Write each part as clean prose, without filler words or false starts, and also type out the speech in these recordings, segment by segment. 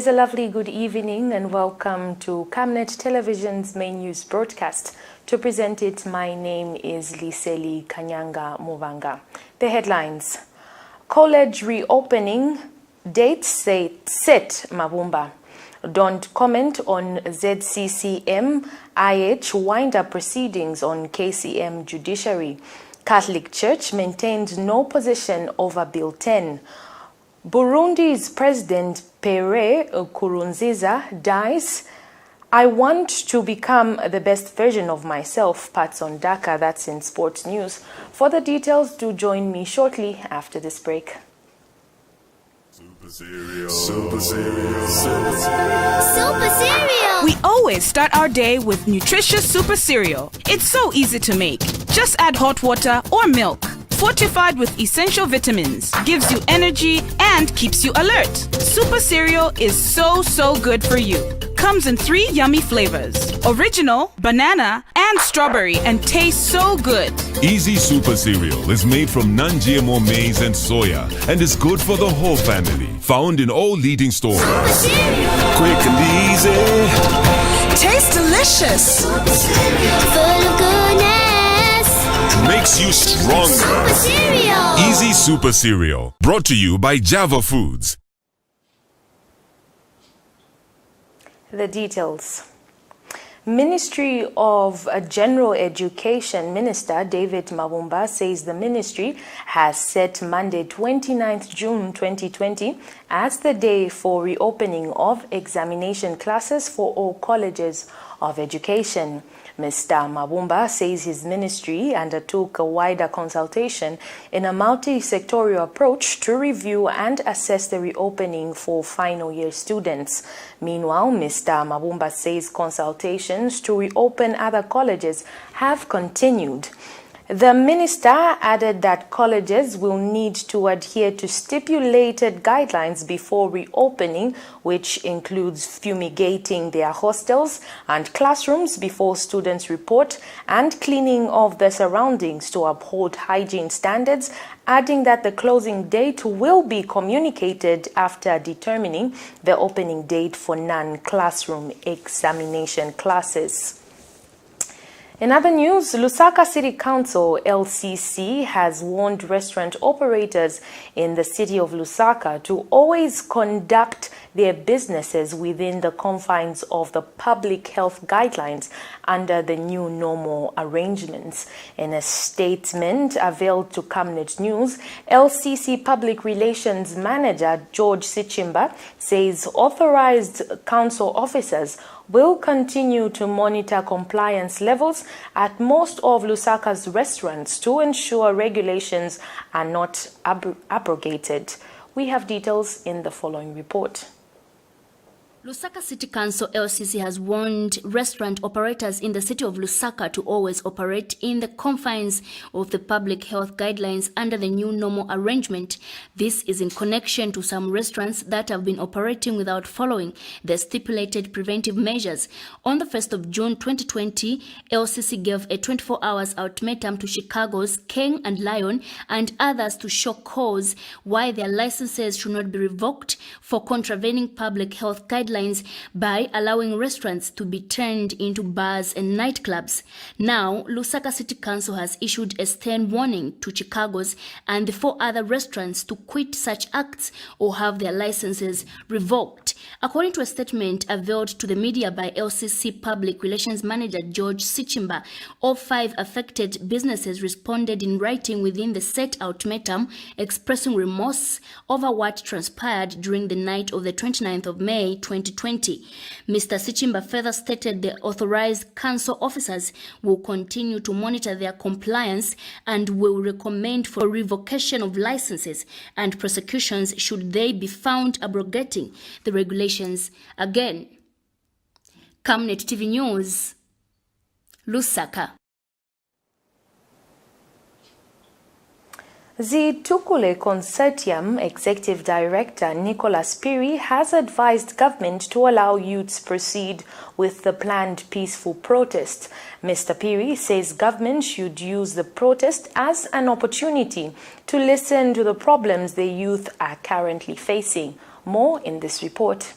There's a lovely good evening and welcome to Camnet Television's main news broadcast. To present it, my name is Liseli Kanyanga Muvanga. The headlines: college reopening, dates set Mabumba. Don't comment on ZCCM IH wind-up proceedings on KCM judiciary. Catholic Church maintains no position over Bill 10. Burundi's President Pierre Nkurunziza dies. I want to become the best version of myself, Pats on Dhaka. That's in sports news. For the details, do join me shortly after this break. Super cereal. Super cereal. Super cereal. Super cereal. We always start our day with nutritious super cereal. It's so easy to make. Just add hot water or milk. Fortified with essential vitamins, gives you energy and keeps you alert. Super cereal is so good for you. Comes in 3 yummy flavors: original, banana, and strawberry, and tastes so good. Easy Super Cereal is made from non-GMO maize and soya and is good for the whole family. Found in all leading stores. Super cereal. Quick and easy. Tastes delicious. Super cereal. Full of goodness. Makes you stronger. Super cereal. Easy Super Cereal. Brought to you by Java Foods. The details. Ministry of General Education Minister David Mabumba says the ministry has set Monday 29th June 2020 as the day for reopening of examination classes for all colleges of education. Mr. Mabumba says his ministry undertook a wider consultation in a multi-sectorial approach to review and assess the reopening for final year students. Meanwhile, Mr. Mabumba says consultations to reopen other colleges have continued. The minister added that colleges will need to adhere to stipulated guidelines before reopening, which includes fumigating their hostels and classrooms before students report and cleaning of the surroundings to uphold hygiene standards, adding that the closing date will be communicated after determining the opening date for non-classroom examination classes. In other news, Lusaka City Council LCC has warned restaurant operators in the city of Lusaka to always conduct their businesses within the confines of the public health guidelines under the new normal arrangements. In a statement availed to Camnet News, LCC Public Relations Manager George Sichimba says authorized council officers will continue to monitor compliance levels at most of Lusaka's restaurants to ensure regulations are not abrogated. We have details in the following report. Lusaka City Council LCC has warned restaurant operators in the city of Lusaka to always operate in the confines of the public health guidelines under the new normal arrangement. This is in connection to some restaurants that have been operating without following the stipulated preventive measures. On the 1st of June 2020, LCC gave a 24 hours ultimatum to Chicago's King and Lion and others to show cause why their licenses should not be revoked for contravening public health guidelines by allowing restaurants to be turned into bars and nightclubs. Now, Lusaka City Council has issued a stern warning to Chicago's and the 4 other restaurants to quit such acts or have their licenses revoked. According to a statement availed to the media by LCC Public Relations Manager George Sichimba, all 5 affected businesses responded in writing within the set ultimatum, expressing remorse over what transpired during the night of the 29th of May 2020. Mr. Sichimba further stated the authorized council officers will continue to monitor their compliance and will recommend for revocation of licenses and prosecutions should they be found abrogating the regulations again. Camnet TV News, Lusaka. The Tukule Consortium Executive Director Nicholas Piri has advised government to allow youths proceed with the planned peaceful protest. Mr. Piri says government should use the protest as an opportunity to listen to the problems the youth are currently facing. More in this report.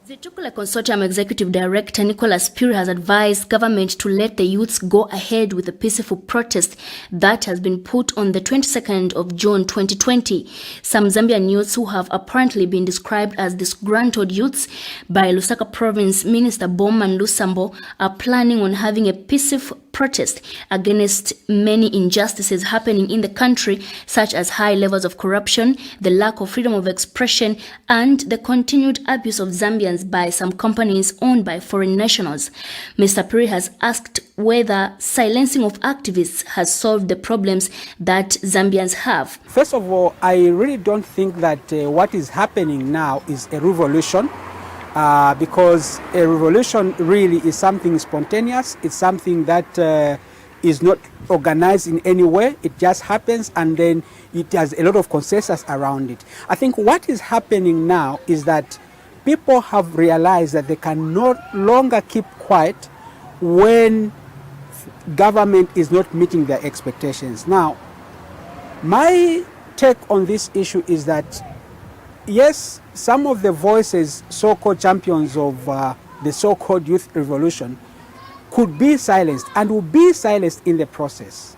The Tukula Consortium Executive Director Nicholas Puri has advised government to let the youths go ahead with the peaceful protest that has been put on the 22nd of June 2020. Some Zambian youths who have apparently been described as disgruntled youths by Lusaka Province Minister Bowman Lusambo are planning on having a peaceful protest against many injustices happening in the country, such as high levels of corruption, the lack of freedom of expression, and the continued abuse of Zambians by some companies owned by foreign nationals. Mr. Puri has asked whether silencing of activists has solved the problems that Zambians have. First of all, I really don't think that what is happening now is a revolution. Because a revolution really is something spontaneous. It's something that is not organized in any way. It just happens, and then it has a lot of consensus around it. I think what is happening now is that people have realized that they can no longer keep quiet when government is not meeting their expectations. Now, my take on this issue is that yes, some of the voices, so-called champions of the so-called youth revolution, could be silenced and will be silenced in the process.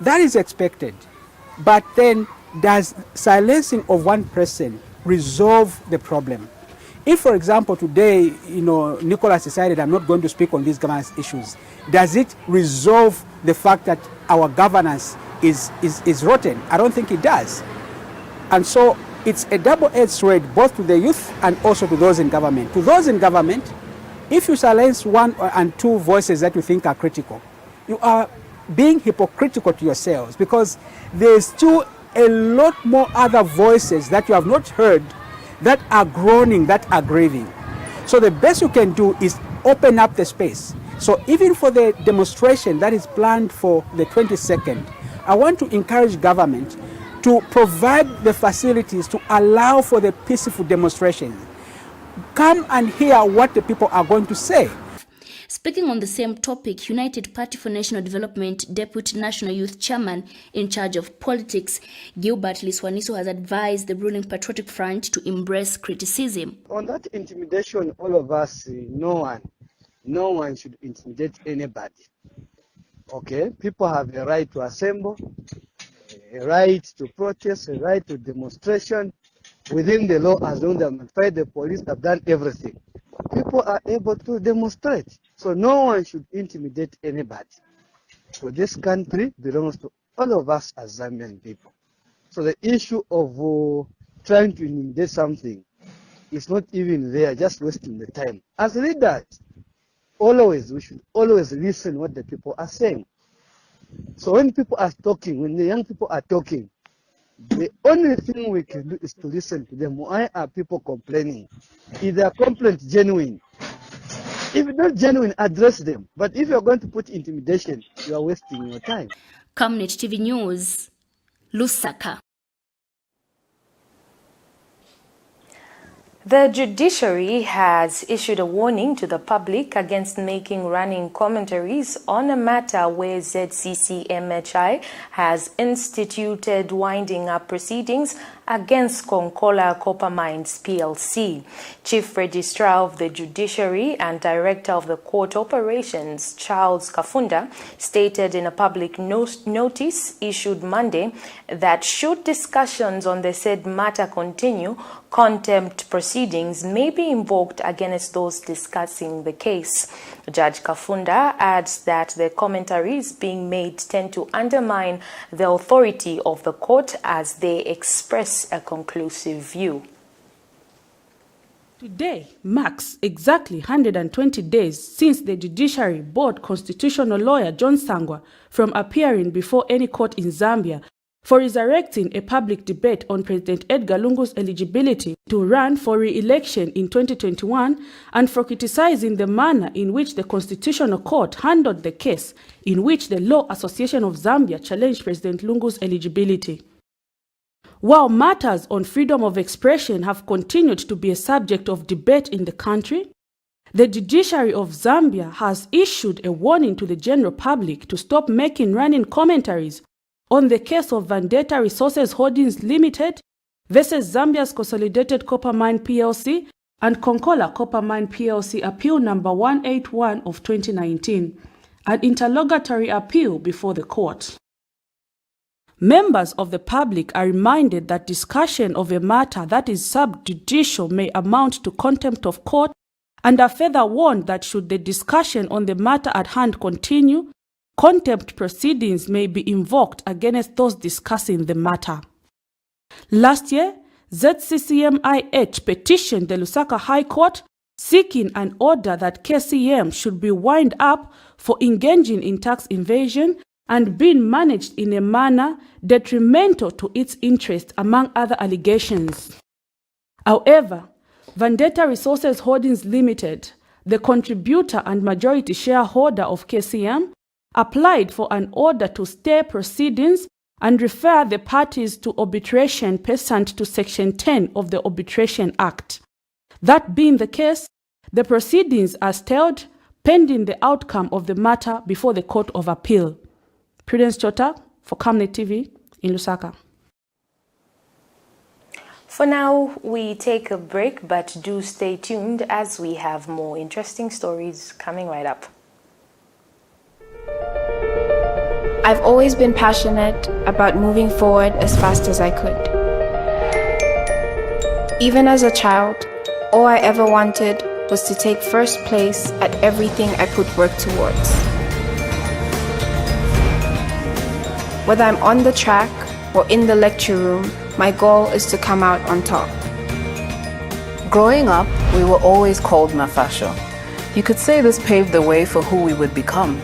That is expected. But then, does silencing of one person resolve the problem? If, for example, today, Nicholas decided I'm not going to speak on these governance issues, does it resolve the fact that our governance is rotten? I don't think it does. And so, it's a double-edged sword both to the youth and also to those in government. To those in government, if you silence one and two voices that you think are critical, you are being hypocritical to yourselves, because there's still a lot more other voices that you have not heard that are groaning, that are grieving. So the best you can do is open up the space. So even for the demonstration that is planned for the 22nd, I want to encourage government to provide the facilities to allow for the peaceful demonstrations. Come and hear what the people are going to say. Speaking on the same topic, United Party for National Development Deputy National Youth Chairman in charge of politics, Gilbert Liswaniso, has advised the ruling Patriotic Front to embrace criticism. On that intimidation, all of us, no one should intimidate anybody. Okay, people have a right to assemble, a right to protest, a right to demonstration within the law, as long as the police have done everything. People are able to demonstrate. So no one should intimidate anybody. So this country belongs to all of us as Zambian people. So the issue of trying to intimidate something is not even there, just wasting the time. As leaders, we should always listen what the people are saying. So when people are talking, when the young people are talking, the only thing we can do is to listen to them. Why are people complaining? Is their complaint genuine? If it's not genuine, address them. But if you're going to put intimidation, you are wasting your time. Camnet TV News, Lusaka. The judiciary has issued a warning to the public against making running commentaries on a matter where ZCCMHI has instituted winding up proceedings against Konkola Copper Mines PLC. Chief Registrar of the Judiciary and Director of the Court Operations, Charles Kafunda, stated in a public notice issued Monday that should discussions on the said matter continue, contempt proceedings may be invoked against those discussing the case. Judge Kafunda adds that the commentaries being made tend to undermine the authority of the court as they express a conclusive view. Today marks exactly 120 days since the judiciary banned constitutional lawyer John Sangwa from appearing before any court in Zambia for resurrecting a public debate on President Edgar Lungu's eligibility to run for re-election in 2021 and for criticizing the manner in which the Constitutional Court handled the case in which the Law Association of Zambia challenged President Lungu's eligibility. While matters on freedom of expression have continued to be a subject of debate in the country, the judiciary of Zambia has issued a warning to the general public to stop making running commentaries on the case of Vendetta Resources Holdings Limited versus Zambia's Consolidated Copper Mine PLC and Konkola Copper Mine PLC Appeal Number 181 of 2019, an interlocutory appeal before the court. Members of the public are reminded that discussion of a matter that is subjudicial may amount to contempt of court, and are further warned that should the discussion on the matter at hand continue, contempt proceedings may be invoked against those discussing the matter. Last year, ZCCMIH petitioned the Lusaka High Court seeking an order that KCM should be wound up for engaging in tax evasion and being managed in a manner detrimental to its interest, among other allegations. However, Vendetta Resources Holdings Limited, the contributor and majority shareholder of KCM, applied for an order to stay proceedings and refer the parties to arbitration pursuant to Section 10 of the Arbitration Act. That being the case, the proceedings are stayed pending the outcome of the matter before the Court of Appeal. Prudence Chota for Camnet TV in Lusaka. For now, we take a break, but do stay tuned as we have more interesting stories coming right up. I've always been passionate about moving forward as fast as I could. Even as a child, all I ever wanted was to take first place at everything I put work towards. Whether I'm on the track or in the lecture room, my goal is to come out on top. Growing up, we were always called Mafasho. You could say this paved the way for who we would become.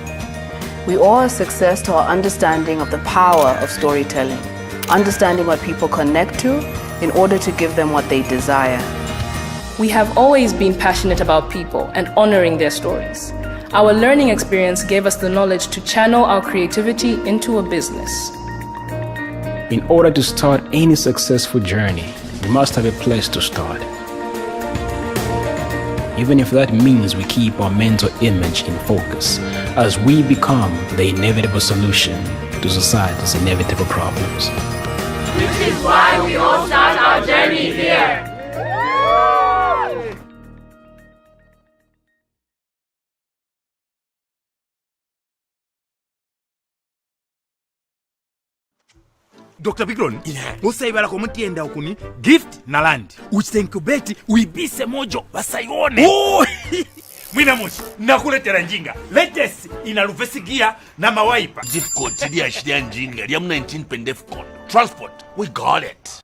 We owe our success to our understanding of the power of storytelling, understanding what people connect to in order to give them what they desire. We have always been passionate about people and honoring their stories. Our learning experience gave us the knowledge to channel our creativity into a business. In order to start any successful journey, we must have a place to start. Even if that means we keep our mental image in focus as we become the inevitable solution to society's inevitable problems. Which is why we all start our journey here. Dr. Bigron, musayibala komutienda okuni gift na land. Uchitenkubeti uibise mojo basayone. Oh! Mwina mushi, nakuletera njinga. Latest ina rufesi gear na mawaipa. Gift code chidi ashiria njinga. Liam 19 pendef code. Transport, we got it.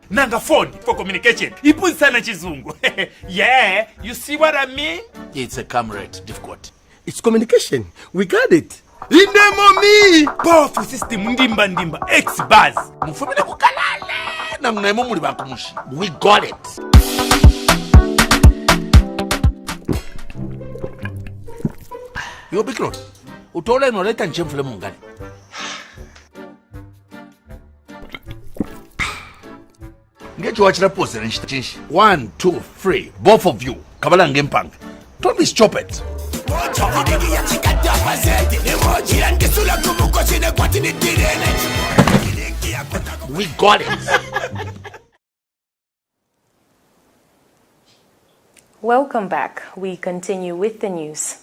Nanga phone for communication. Ipunzi sana chizungu. Yeah, you see what I mean? It's a camera difficult. It's communication. We got it. Indemoni! Powerful system ndimba X-Buzz. Mufumile kukalale. Na mnaemo muli bakumushi. We got it. Yo Bikron, utola inoleta nchemfule mungani. Ngecho wachira pose na nshitachishi. 1, 2, 3, both of you. Kabala ngempang. Don't be stupid. We got it. Welcome back. We continue with the news.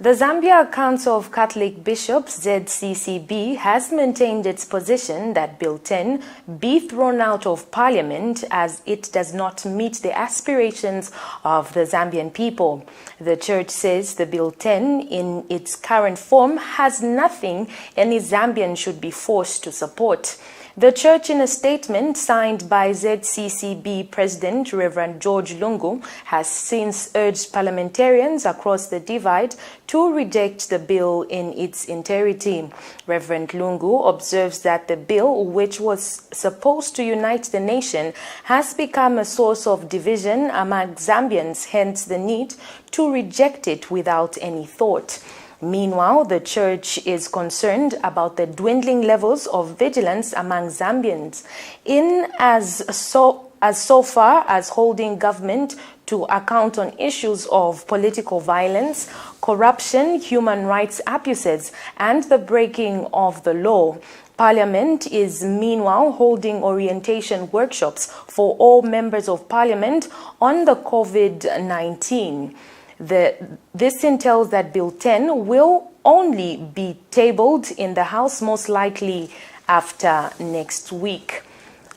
The Zambia Council of Catholic Bishops, ZCCB, has maintained its position that Bill 10 be thrown out of Parliament as it does not meet the aspirations of the Zambian people. The church says the Bill 10 in its current form has nothing any Zambian should be forced to support. The church, in a statement signed by ZCCB President Reverend George Lungu, has since urged parliamentarians across the divide to reject the bill in its entirety. Reverend Lungu observes that the bill, which was supposed to unite the nation, has become a source of division among Zambians, hence the need to reject it without any thought. Meanwhile, the church is concerned about the dwindling levels of vigilance among Zambians, in as far as holding government to account on issues of political violence, corruption, human rights abuses, and the breaking of the law. Parliament is meanwhile holding orientation workshops for all members of Parliament on the COVID-19. This entails that Bill 10 will only be tabled in the House most likely after next week.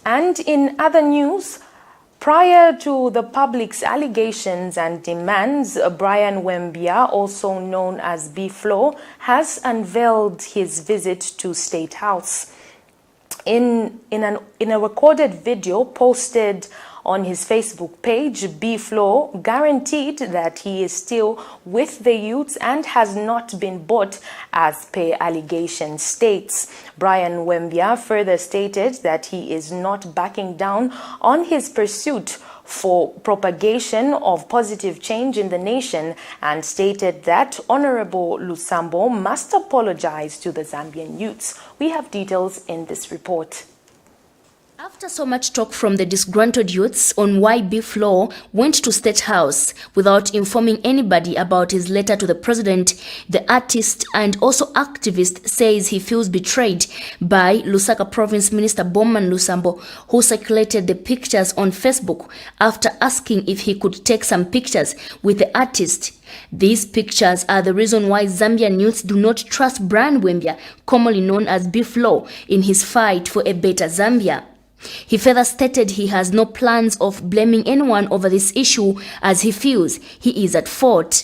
And in other news, prior to the public's allegations and demands, Brian Wembia, also known as B-Flow, has unveiled his visit to State House. In a recorded video posted on his Facebook page, B-Flow guaranteed that he is still with the youths and has not been bought, as per allegation states. Brian Wembia further stated that he is not backing down on his pursuit for propagation of positive change in the nation, and stated that Honorable Lusambo must apologize to the Zambian youths. We have details in this report. After so much talk from the disgruntled youths on why B-Flow went to State House without informing anybody about his letter to the president, the artist and also activist says he feels betrayed by Lusaka Province Minister Bowman Lusambo, who circulated the pictures on Facebook after asking if he could take some pictures with the artist. These pictures are the reason why Zambian youths do not trust Brian Wembia, commonly known as B-Flow, in his fight for a better Zambia. He further stated he has no plans of blaming anyone over this issue, as he feels he is at fault.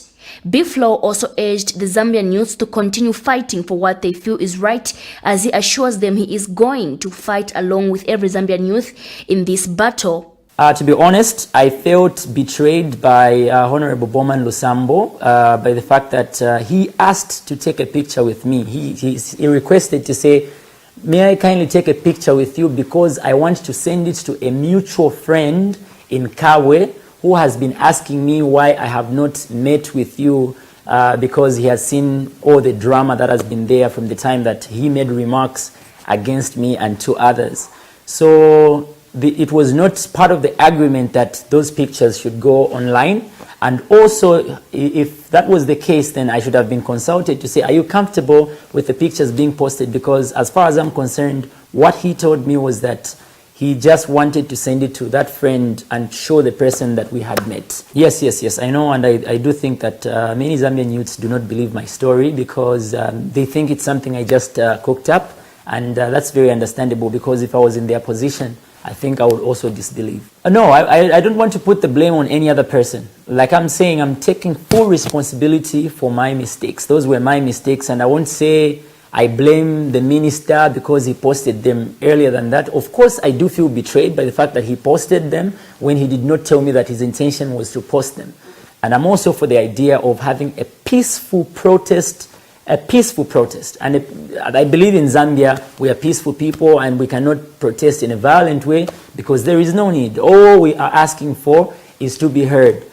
B-Flow also urged the Zambian youths to continue fighting for what they feel is right, as he assures them he is going to fight along with every Zambian youth in this battle. To be honest, I felt betrayed by Honorable Bowman Lusambo by the fact that he asked to take a picture with me. He requested to say, "May I kindly take a picture with you because I want to send it to a mutual friend in Kawe who has been asking me why I have not met with you because he has seen all the drama that has been there from the time that he made remarks against me and two others." So it was not part of the agreement that those pictures should go online. And also, if that was the case, then I should have been consulted to say, are you comfortable with the pictures being posted? Because as far as I'm concerned, what he told me was that he just wanted to send it to that friend and show the person that we had met. Yes, I know, and I do think that many Zambian youths do not believe my story because they think it's something I just cooked up, and that's very understandable because if I was in their position, I think I would also disbelieve. No, I don't want to put the blame on any other person. Like I'm saying, I'm taking full responsibility for my mistakes. Those were my mistakes, and I won't say I blame the minister because he posted them earlier than that. Of course, I do feel betrayed by the fact that he posted them when he did not tell me that his intention was to post them. And I'm also for the idea of having a peaceful protest. And I believe in Zambia, we are peaceful people and we cannot protest in a violent way because there is no need. All we are asking for is to be heard.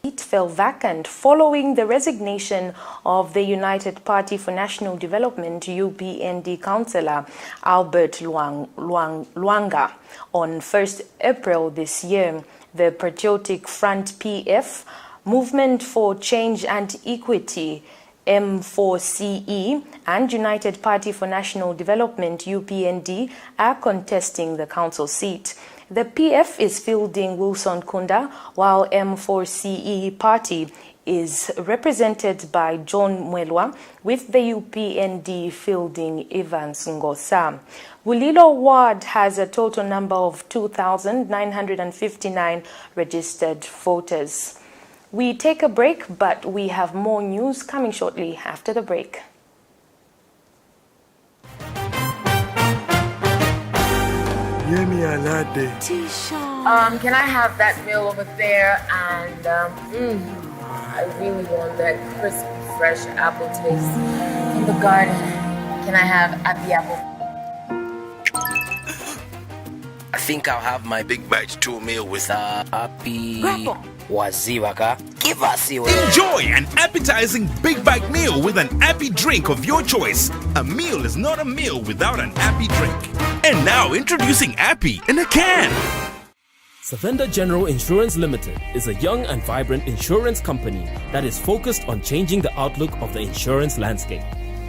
It fell vacant following the resignation of the United Party for National Development UPND councillor Albert Luanga on 1st April this year. The Patriotic Front PF, Movement for Change and Equity M4CE, and United Party for National Development UPND are contesting the council seat. The PF is fielding Wilson Kunda, while M4CE party is represented by John Mwelwa, with the UPND fielding Evans Ngosa. Bulilo Ward has a total number of 2,959 registered voters. We take a break, but we have more news coming shortly after the break. Can I have that meal over there? And I really want that crispy, fresh apple taste in the garden. Can I have happy apple? I think I'll have my big bite 2 meal with happy waziwaka. Give us your Enjoy an appetizing big bite meal with an happy drink of your choice. A meal is not a meal without an happy drink. And now introducing Happy in a can. Savenda General Insurance Limited is a young and vibrant insurance company that is focused on changing the outlook of the insurance landscape.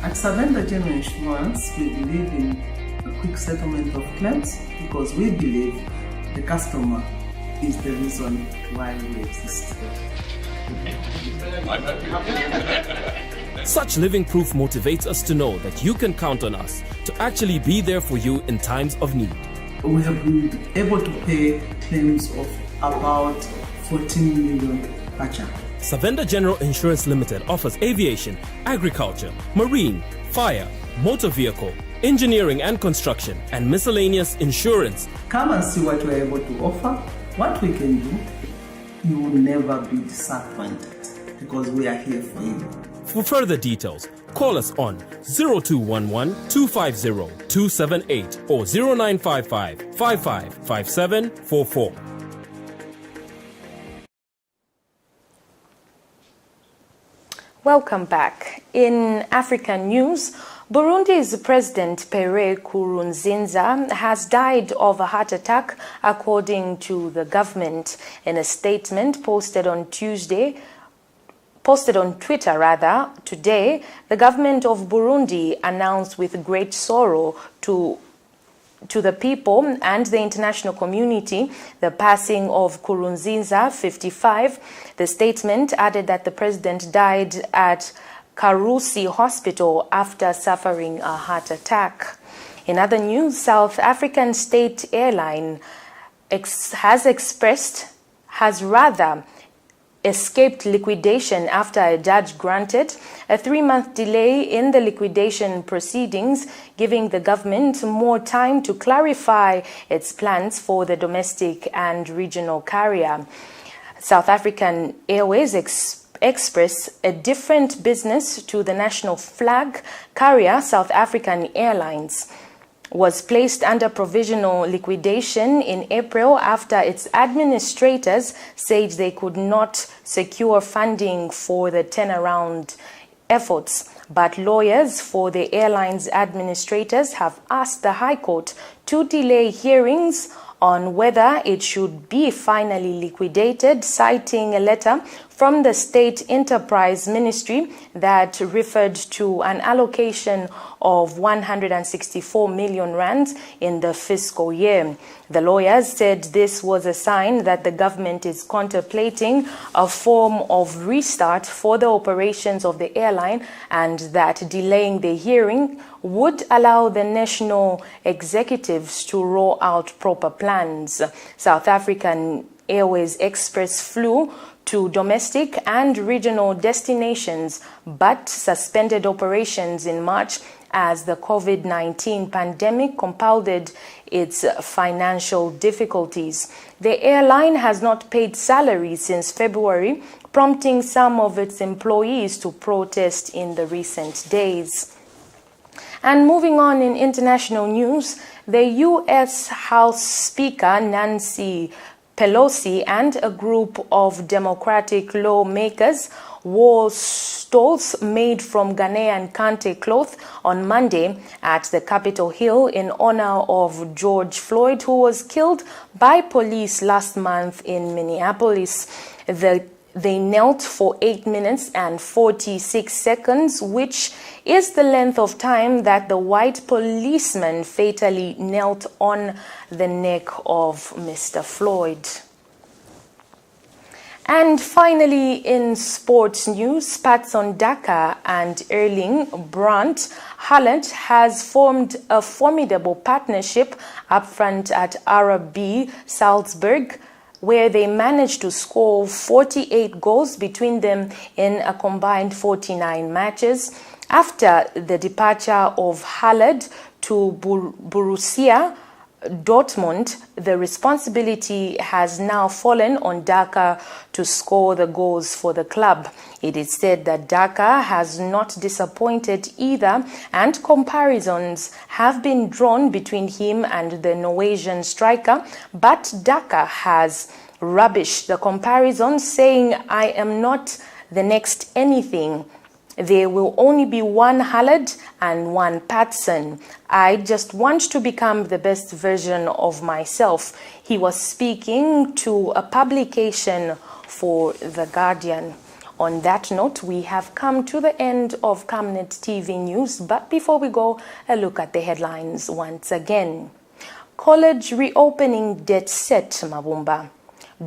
At Savenda General Insurance, we believe in a quick settlement of claims because we believe the customer is the reason why we exist. Such living proof motivates us to know that you can count on us to actually be there for you in times of need. We have been able to pay claims of about 14 million kwacha. Savenda General Insurance Limited offers aviation, agriculture, marine, fire, motor vehicle, engineering and construction, and miscellaneous insurance. Come and see what we're able to offer, what we can do. You will never be disappointed because we are here for you. For further details, call us on 0211 250 278 or 0955 555744. Welcome back. In African news, Burundi's President Pierre Nkurunziza has died of a heart attack, according to the government. In a statement posted on Twitter today, the government of Burundi announced with great sorrow to the people and the international community the passing of Nkurunziza, 55. The statement added that the president died at Karusi Hospital after suffering a heart attack. In other news, South African State Airline has escaped liquidation after a judge granted a 3-month delay in the liquidation proceedings, giving the government more time to clarify its plans for the domestic and regional carrier. South African Airways Express, a different business to the national flag carrier South African Airlines, was placed under provisional liquidation in April after its administrators said they could not secure funding for the turnaround efforts. But lawyers for the airline's administrators have asked the High Court to delay hearings on whether it should be finally liquidated, citing a letter from the State Enterprise Ministry that referred to an allocation of 164 million rands in the fiscal year. The lawyers said this was a sign that the government is contemplating a form of restart for the operations of the airline, and that delaying the hearing would allow the national executives to roll out proper plans. South African Airways Express flew to domestic and regional destinations, but suspended operations in March as the COVID-19 pandemic compounded its financial difficulties. The airline has not paid salaries since February, prompting some of its employees to protest in the recent days. And moving on in international news, the U.S. House Speaker Nancy Pelosi and a group of Democratic lawmakers wore stoles made from Ghanaian kente cloth on Monday at the Capitol Hill in honor of George Floyd, who was killed by police last month in Minneapolis. They knelt for 8 minutes and 46 seconds, which is the length of time that the white policeman fatally knelt on the neck of Mr. Floyd. And finally, in sports news, Patson Daka and Erling Brandt Haaland has formed a formidable partnership up front at RB Salzburg, where they managed to score 48 goals between them in a combined 49 matches. After the departure of Haaland to Borussia Dortmund, the responsibility has now fallen on Daka to score the goals for the club. It is said that Daka has not disappointed either, and comparisons have been drawn between him and the Norwegian striker, but Daka has rubbished the comparison, saying, "I am not the next anything. There will only be one Haaland and one Patson. I just want to become the best version of myself." He was speaking to a publication for The Guardian. On that note, we have come to the end of Camnet TV news, but before we go, a look at the headlines once again. College reopening debt set, Mabumba.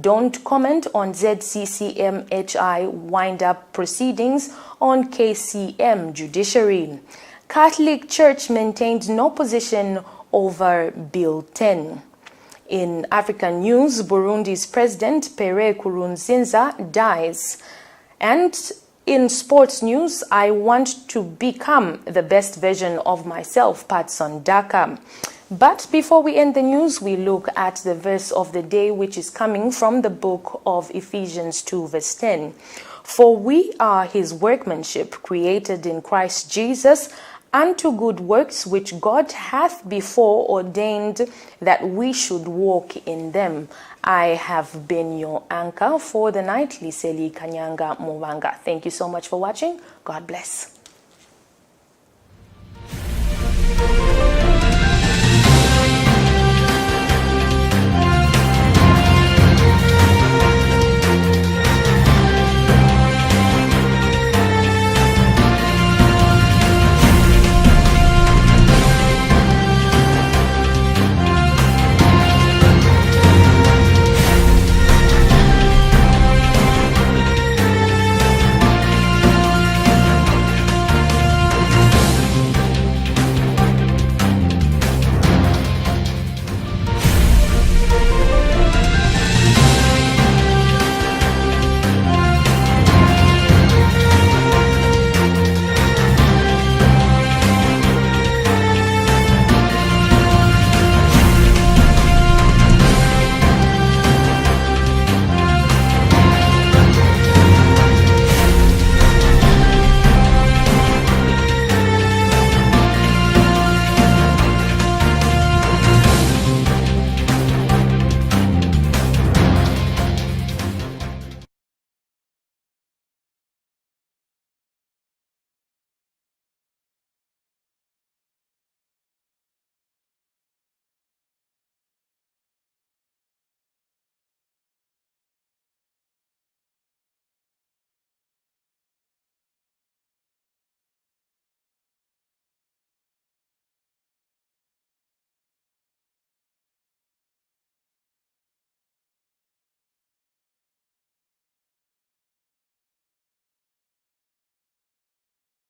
Don't comment on ZCCM-HI wind-up proceedings on KCM judiciary. Catholic Church maintained no position over Bill 10. In African news, Burundi's President Pierre Nkurunziza dies. And in sports news, I want to become the best version of myself, Patson Daka. But before we end the news, we look at the verse of the day, which is coming from the book of Ephesians 2, verse 10. For we are his workmanship, created in Christ Jesus, unto good works which God hath before ordained that we should walk in them. I have been your anchor for the night, Liseli Kanyanga Mwanga. Thank you so much for watching. God bless.